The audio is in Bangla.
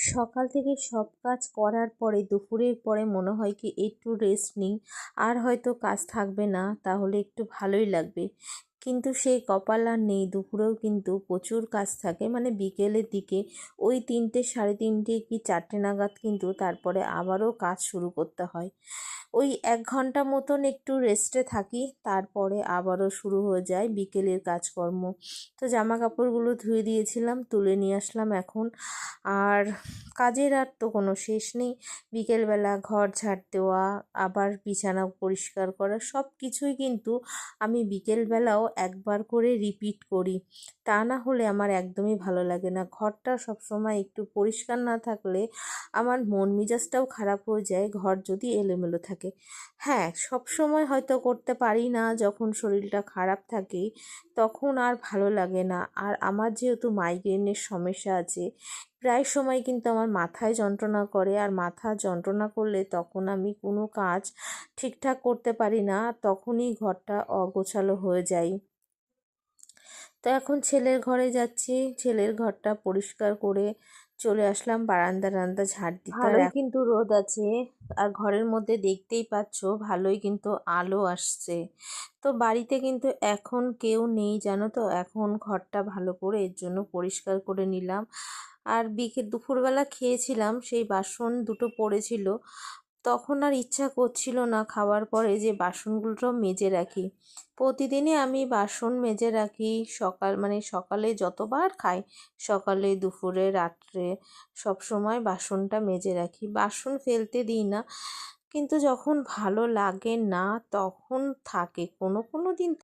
সকাল থেকে সব কাজ করার পরে দুপুরের পরে মনে হয় কি একটু রেস্ট নিই, আর হয়তো কাজ থাকবে না, তাহলে একটু ভালোই লাগবে। কিন্তু সেই কপাল আর নেই, দুপুরেও কিন্তু প্রচুর কাজ থাকে, মানে বিকেলের দিকে ওই 3টে, 3:30 কি 4টে নাগাদ কিন্তু তারপরে আবারও কাজ শুরু করতে হয়। ওই 1 ঘন্টা মতন একটু রেস্টে থাকি, তারপরে আবারও শুরু হয়ে যায় বিকেলের কাজকর্ম। তো জামা কাপড়গুলো ধুয়ে দিয়েছিলাম, তুলে নিয়ে আসলাম এখন। আর কাজের আর তো কোনো শেষ নেই। বিকেলবেলা ঘর ঝাড় দেওয়া, আবার বিছানা পরিষ্কার করা, সব কিছুই কিন্তু আমি বিকেলবেলাও একবার করে রিপিট করি। তা না হলে আমার একদমই ভালো লাগে না। ঘরটা সবসময় একটু পরিষ্কার না থাকলে আমার মন মেজাজটাও খারাপ হয়ে যায়, ঘর যদি এলোমেলো থাকে। হ্যাঁ, সব সময় হয়তো করতে পারি না, যখন শরীরটা খারাপ থাকে তখন আর ভালো লাগে না। আর আমার যেহেতু মাইগ্রেনের সমস্যা আছে, প্রায় সময় কিন্তু আমার মাথায় যন্ত্রণা করে, আর মাথা যন্ত্রণা করলে তখন আমি কোনো কাজ ঠিকঠাক করতে পারি না, তখনই ঘরটা অগোছালো হয়ে যায়। তো এখন ছেলের ঘরে যাচ্ছি, ছেলের ঘরটা পরিষ্কার করে চলে আসলাম, বারান্দা ঝাড় দিতে। আর ভালোই কিন্তু রোদ আছে, আর ঘরের মধ্যে দেখতেই পাচ্ছ ভালোই কিন্তু আলো আসছে। তো বাড়িতে কিন্তু এখন কেউ নেই জানো তো, এখন ঘরটা ভালো করে এর জন্য পরিষ্কার করে নিলাম। আর দুপুরবেলা খেয়েছিলাম, সেই বাসন দুটো পড়েছিল, তখন আর ইচ্ছা করছিল না খাওয়ার পরে যে বাসনগুলো মেজে রাখি। প্রতিদিনই আমি বাসন মেজে রাখি, সকালে যতবার খাই, সকালে দুপুরে রাত্রে সব সময় বাসনটা মেজে রাখি, বাসন ফেলতে দিই না। কিন্তু যখন ভালো লাগে না তখন থাকে, কোনো কোনো দিন